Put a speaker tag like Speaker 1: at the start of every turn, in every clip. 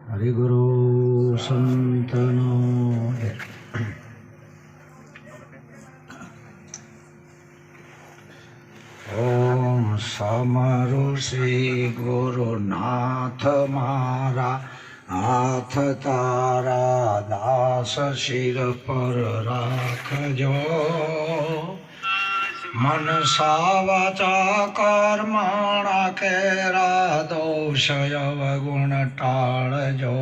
Speaker 1: હરિગુરુ સંતનો ઓમ સમરુ શ્રી ગુરુનાથ મારા હાથ તારા દાસ શિર પર રાખજો મનસા વાચા કર્મણા કેરા દોષ અવગુણ ટાળજો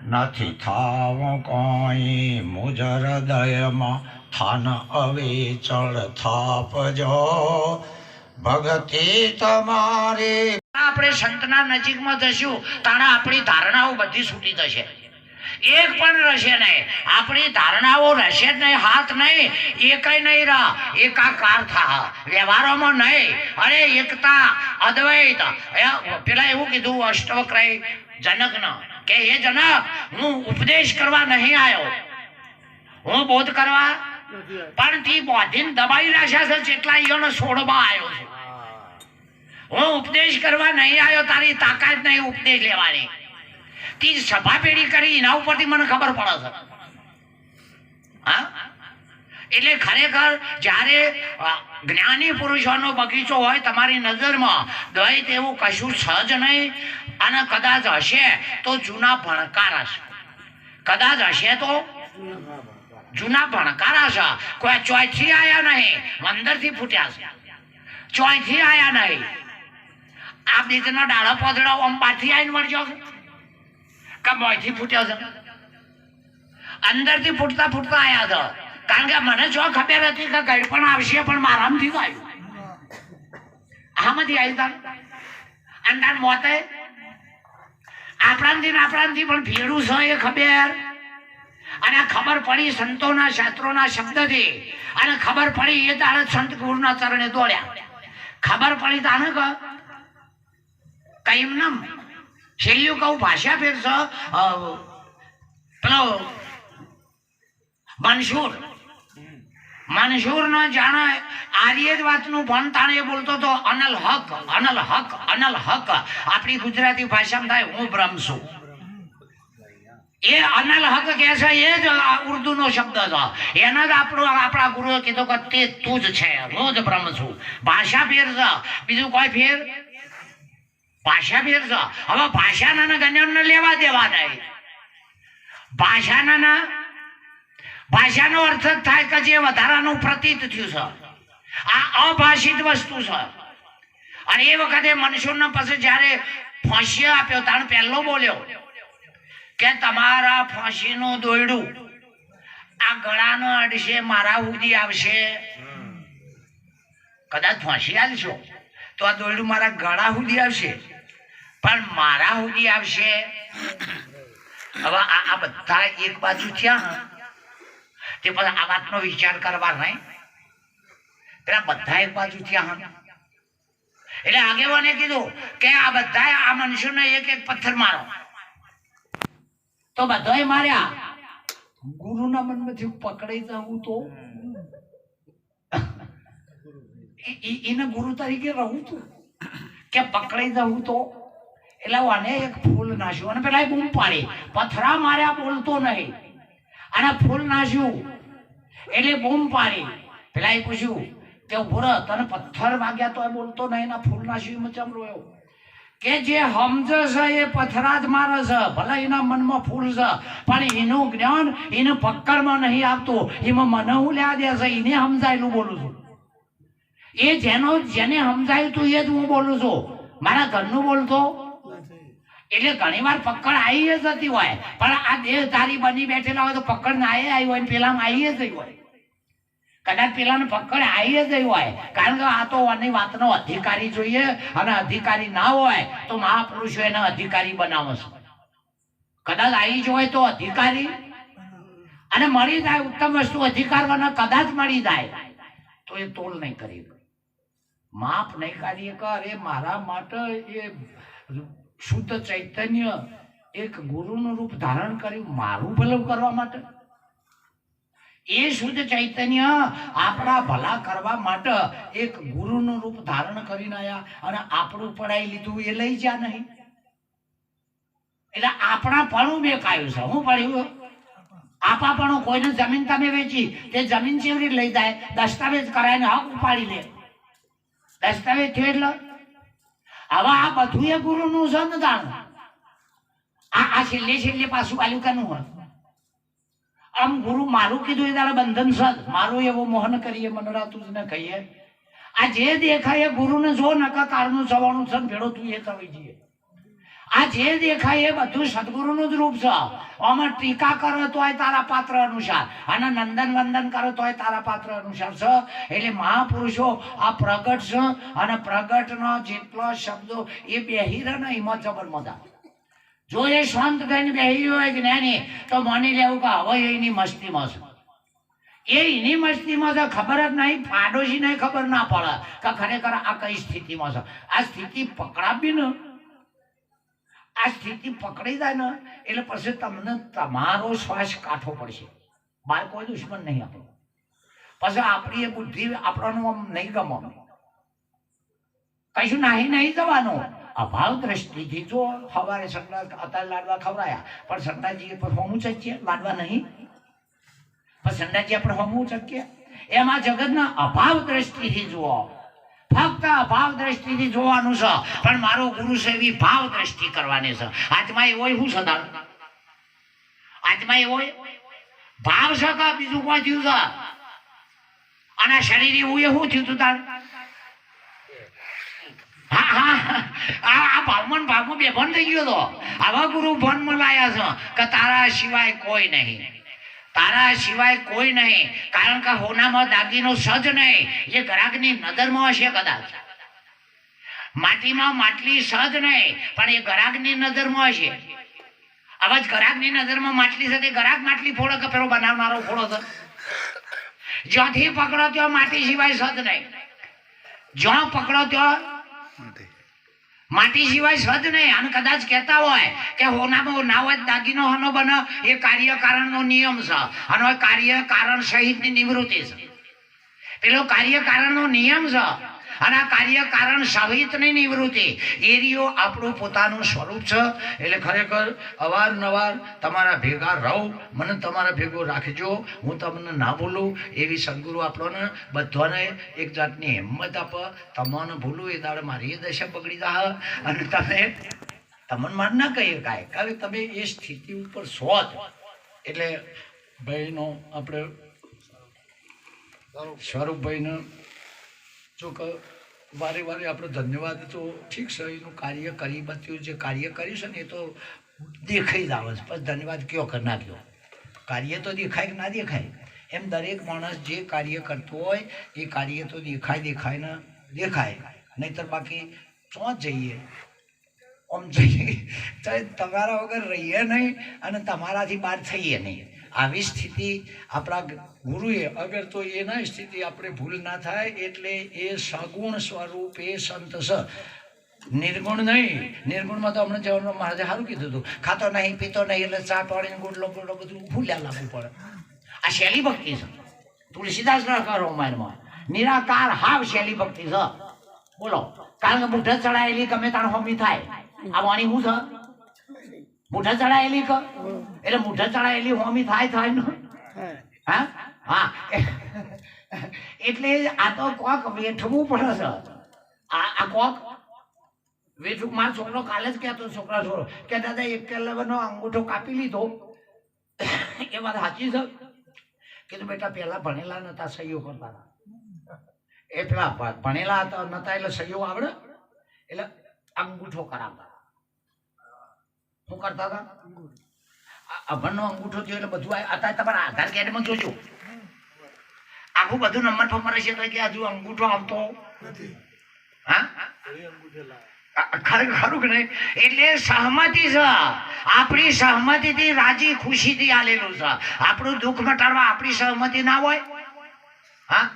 Speaker 1: નથી થાવું કોઈ મુજ હૃદયમાં થાન અવિચળ થાપજો ભક્તિ તમારી આપણે સંતના નજીકમાં જશું તાણે આપણી ધારણાઓ બધી છૂટી જશે એક પણ રહેશે નહીં આપણી ધારણાઓ રહેશે જ નહીં હાથ નહીં એકય નહીં રહા એકાકાર થા વ્યવહારોમાં નહીં અરે એકતા અદ્વૈત પેલા એવું કીધું અષ્ટવક્રય જનકનો કે હે જનક હું ઉપદેશ કરવા નહીં આવ્યો હું બોધ કરવા પણ થી બોધીને દબાઈ રાખ્યા છે જેટલા ઈઓને છોડવા આવ્યો છું હું ઉપદેશ કરવા નહીં આવ્યો તારી તાકાત નહીં ઉપદેશ લેવાની તી સભા પેઢી કરી એના ઉપરથી મને ખબર પડે છે હા એટલે ખરેખર જ્યારે જ્ઞાની પુરુષોનો બગીચો હોય તમારી નજરમાં દ્વૈત એવું કશું સહજ નહીં અને કદાચ હશે તો જૂના ભણકાર હશે કદાચ હશે તો જૂના ભણકાર હશે કોઈ ચોયથી આવ્યા નહીં અંદરથી ફૂટ્યા છે ચોયથી આવ્યા નહીં આ બીજનો ડાળો પોદડો આમ બાથી આવીને મળજો કે મોયથી ફૂટ્યો છે અંદરથી ફૂટતા ફૂટતા આવ્યા છે કારણ કે મને જો ખબર હતી કે કઈ પણ આવશે પણ મારામાંથી જ આવ્યું આમાંથી આવ્યું અને તાર મોતે આપણાથી પણ ભેડું છે એ ખબર અને ખબર પડી સંતોના શાસ્ત્રોના શબ્દથી અને ખબર પડી એ તારે સંત ગુરુના ચરણે દોડ્યા ખબર પડી તાને કઈ નમ છેલ્લું કહું ભાષા ફેરશો પેલો મનસૂર નો જાણે આર્ય જ વાતનું ભણ તાણે એ બોલતો તો અનલ હક આપણી ગુજરાતી ભાષામાં થાય હું બ્રહ્મ છું એ અનલ હક કે છે એ જ ઉર્દુનો શબ્દ છે એનો જ આપણા ગુરુએ કીધું કે તે તું જ છે હું જ બ્રહ્મ છું ભાષા ફેર છે બીજું કોઈ ફેર ભાષા ફેર છે હવે ભાષાના ગણ્યોને લેવા દેવા નહીં ભાષાનો અર્થ જ થાય કે જે વધારાનું પ્રતીત થયું છે આ અભાષિત વસ્તુ છે અને એ વખતે મનસૂરના પાસે જ્યારે ફાંસી આપ્યો તાણ પહેલો બોલ્યો કે તમારા ફાંસીનું દોરડું આ ગળાનો અડશે મારા સુધી આવશે કદાચ ફાંસી આલશો તો આ દોરડું મારા ગળા સુધી આવશે પણ મારા સુધી આવશે હવે આ બધા એક બાજુ થયા તે પછી આ વાતનો વિચાર કરવા નહીં પેલા બધા એક બાજુ થયા એટલે આગેવાને કીધું કે આ બધા આ મનુષ્યને એક એક પથ્થર મારો તો બધાએ માર્યા ગુરુના મનમાંથી પકડાઈ જવું તો એને ગુરુ તરીકે રહું તું કે પકડાઈ જવું તો એટલે આને એક ફૂલ નાખ્યું અને પેલા બૂમ પાડી પથરા માર્યા બોલતો નહીં અને ફૂલ નાખ્યું એટલે બૂમ પાડી પેલા એ પૂછ્યું કે ઉભો રહ તને પથ્થર વાગ્યા તો બોલતો નહીં ના ફૂલ નાખ્યું મચમ રોયો કે જે સમજે છે એ પથરા જ મારે છે ભલે એના મનમાં ફૂલ છે પણ એનું જ્ઞાન એને પકડમાં નહીં આપતું એમાં મને હું લ્યા દે છે એને સમજાયેલું બોલું છું એ જેને સમજાયું તું એ જ હું બોલું છું મારા ઘરનું બોલતો એટલે ઘણી વાર પકડ આવી જ જતી હોય પણ આ દેહધારી બની બેઠેલા હોય તો પકડ ના આવી હોય પેલામાં આવી જ હોય કદાચ પેલાને પકડ આવી જ હોય કારણ કે આ તો આની વાતનો અધિકારી જોઈએ અને અધિકારી ના હોય તો મહાપુરુષો એને અધિકારી બનાવે છે કદાચ આવી જ હોય તો અધિકારી અને મળી જાય ઉત્તમ વસ્તુ અધિકારવાના કદાચ મળી જાય તો એ તોલ નહીં કરી માફ નહીં કરી અરે મારા માટે એ શુદ્ધ ચૈતન્ય એક ગુરુનું રૂપ ધારણ કર્યું મારું ભલું કરવા માટે એ શુદ્ધ ચૈતન્ય આપણા ભલા કરવા માટે એક ગુરુનું રૂપ ધારણ કરીને આયા અને આપણું પડાઈ લીધું એ લઈ જા નહીં
Speaker 2: એટલે આપણાપણું મેકાયું છે. હું પડ્યું આપાપણું. કોઈને જમીન તમે વેચી, તે જમીન કેવી રીતે લઈ જાય? દસ્તાવેજ કરાવીને હક ઉપાડી લે. દસ્તાવેજ થયો એટલે હવે આ બધું એ ગુરુનું છે ને જાણ. આ છેલ્લે પાછું આલ્યું કાનું હોય? આમ ગુરુ મારું કીધું એ તારા બંધન છે. મારું એવો મોહન કરીએ મનરાતું જ ને કહીએ. આ જે દેખાય એ ગુરુને જો નકા કારનું જવાનું છે ને ભેળો તું એ થવી જઈએ. આ જે દેખાય એ બધું સદગુરુનું જ રૂપ છે. આમાં ટીકા કરો તોય તારા પાત્ર અનુસાર, અને નંદન વંદન કરો તોય તારા પાત્ર અનુસાર છે. એટલે મહાપુરુષો આ પ્રગટ છે, અને પ્રગટનો જેટલો શબ્દો એ બેહી રહે ને એમાં જબર મજા. જો એ શાંત થઈને બેહી હોય જ્ઞાની તો માની લેવું કે હવે એની મસ્તીમાં છે. એની મસ્તીમાં છે, ખબર જ નહીં, પાડોશીને ખબર ના પડે કે ખરેખર આ કઈ સ્થિતિમાં છે. આ સ્થિતિ પકડાવી ને, આ સ્થિતિ પકડી જાય ને એટલે પછી તમને તમારો શ્વાસ કાઢવો પડશે. બહાર કોઈ દુશ્મન નહીં આપણો. પછી આપણી એ બુદ્ધિ આપણને આમ નહીં ગમવાનું, કશું નહીં જવાનું. અભાવ દ્રષ્ટિથી જો સવારે સંડા અત્યારે લાડવા ખવડાયા, પણ સંડાજી પર હોમું ચકીએ લાડવા નહીં, પણ સંડાજી આપણે હોમું ચકીએ. એમાં જગતના અભાવ દ્રષ્ટિથી જુઓ, ફક્ત અભાવ દ્રષ્ટિથી જોવાનું છે. પણ મારો ગુરુ છે એવી ભાવ દ્રષ્ટિ કરવાની છે. આત્મા એવો શું સદા? આત્મા એવો ભાવ છે કે બીજું કોઈ થયું છે? અને શરીર એવું એ શું થયું તું તાર? આ ભાવમાં બેભાન થઈ ગયો તો. આવા ગુરુ ભાનમાં લાયા છે કે તારા સિવાય કોઈ નહીં, તારા સિવાય કોઈ નહીં. કારણ કે હોનામાં દાગીનો સજ નહીં, એ ગ્રાહકની નજરમાં હશે કદાચ. માટીમાં માટલી સજ નહીં, પણ એ ગ્રાહકની નજરમાં હશે. આવા જ ગ્રાહકની નજરમાં માટલી સાથે ગ્રાહક માટલી ફોડો કે પેલો બનાવનારો ફોડો છે. જ્યાંથી પકડો ત્યાં માટી સિવાય સજ નહીં, જ્યાં પકડો ત્યાં માટી સિવાય સજ નહીં. અને કદાચ કહેતા હોય કે હોનામાં ના હોય દાગીનો હોનો બને, એ કાર્યકારણનો નિયમ છે. અને કાર્ય કારણ સહિતની નિવૃત્તિ છે. પેલો કાર્યકારણનો નિયમ છે, અને આ કાર્યકારણ સહિતની નિવૃત્તિ એ રહ્યો આપણું પોતાનું સ્વરૂપ છે. એટલે ખરેખર અવારનવાર તમારા ભેગા રહું, મને તમારા ભેગો રાખજો, હું તમને ના ભૂલું એવી સદગુરુ આપણને બધાને એક જાતની હિંમત આપે. તમને ભૂલું એ દાડે મારી એ દશા બગડી જાય. અને તમને માર ના કહીએ કાંઈ, કારણ તમે એ સ્થિતિ ઉપર છો જ. એટલે ભાઈનો આપણે સ્વરૂપભાઈને જો કે વારે વારે આપણે ધન્યવાદ તો ઠીક છે, એનું કાર્ય કરી બત્યું, જે કાર્ય કર્યું છે ને એ તો દેખાઈ જ આવે છે. પણ ધન્યવાદ કયો કરનાર કયો? કાર્ય તો દેખાય કે ના દેખાય? એમ દરેક માણસ જે કાર્ય કરતો હોય એ કાર્ય તો દેખાય ને દેખાય. નહીતર બાકી શું જઈએ આમ જઈએ તો તમારા વગર રહીએ નહીં અને તમારાથી બહાર થઈએ નહીં. આવી સ્થિતિ આપણા ગુરુએ અગર તો એના સ્થિતિ આપણે ભૂલ ના થાય એટલે એ સગુણ સ્વરૂપ એ સંત છે, નિર્ગુણ નહીં. નિર્ગુણમાં તો હમણાં જવાનું મહારાજે સારું કીધું હતું, ખાતો નહીં પીતો નહીં એટલે ચા પાણીને ગુડલો બધું ભૂલ્યા લાવવું પડે. આ શૈલી ભક્તિ છે. તુલસીદાસ ના કરો મારમાં નિરાકાર હાવ શૈલી ભક્તિ છે. બોલો, કારણ કે બુઢા ચડાયેલી ગમે તાણ હોમી થાય. આ વાણી શું છે? મૂઠા ચડાયેલી ક એટલે મૂઠા ચડાયેલી હોમી થાય ને. હા હા, એટલે આ તો કોક વેઠવું પડે છે. આ કોક વેઠવું. મારો છોકરો કાલે જ કહેતો, છોકરા છોરો કે દાદા એક કેલાનો અંગૂઠો કાપી લીધો. એ વાત સાચી છે. કીધું બેટા પેલા ભણેલા નતા, સહીઓ કરતા હતા. એ પેલા ભણેલા હતા નતા એટલે સહીઓ આવડે એટલે અંગૂઠો કરાવતા. શું કરતા હતા? અભણનો અંગૂઠો થયો એટલે બધું અત્યારે તમારા આધાર કાર્ડમાં જોજો, આખું બધું નંબર ફંબર હશે તો કે હજુ અંગૂઠો આવતો નથી. હા, ખરું કે નહીં? એટલે સહમતિ છે. આપણી સહમતિથી રાજી ખુશીથી આલેલું છે. આપણું દુઃખ મટાડવા આપણી સહમતિ ના હોય. હા,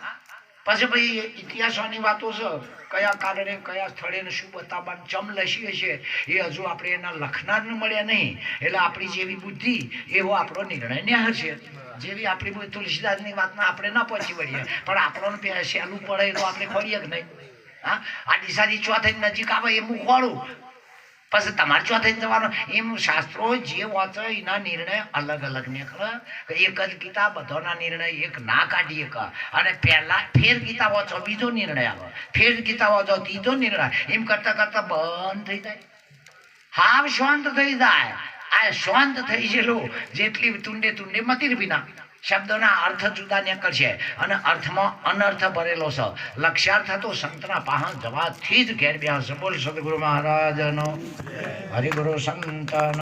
Speaker 2: પછી ભાઈ ઇતિહાસોની વાતો છે, કયા કારણે કયા સ્થળે શું બતાવવાનું ચમ લસી હશે એ હજુ આપણે એના લખનાર મળ્યા નહીં. એટલે આપણી જેવી બુદ્ધિ એવો આપણો નિર્ણય ને હશે. જેવી આપણી તુલસીદાસની વાતમાં આપણે ના પહોંચી વળીએ, પણ આપણને સહેલું પડે તો આપણે ખોરીએ કે નહીં. હા, આ દિશાથી ચોથી નજીક આવે એ હું ખોળું, પછી તમારે ચો થઈ જવાનું એમ શાસ્ત્રો જે વાંચે એના નિર્ણય અલગ અલગ નીકળે એક જ ગીતા બધાના નિર્ણય એક ના કાઢીએ કે અને પહેલા ફેર ગીતા વાંચો બીજો નિર્ણય આવે ફેર ગીતા વાંચો ત્રીજો નિર્ણય એમ કરતા કરતા બંધ થઈ જાય હાવ શાંત થઈ જાય આ શાંત થઈ ગયેલું જેટલી તુંડે તુંડે મતીર વિના શબ્દોના અર્થ જુદા નીકળશે અને અર્થમાં અનર્થ ભરેલો છે લક્ષ્યાર્થ તો સંતના પાહણ જવાથી જ ઘેર બેસે બોલ સદગુરુ મહારાજનો હરિગુરુ સંતનો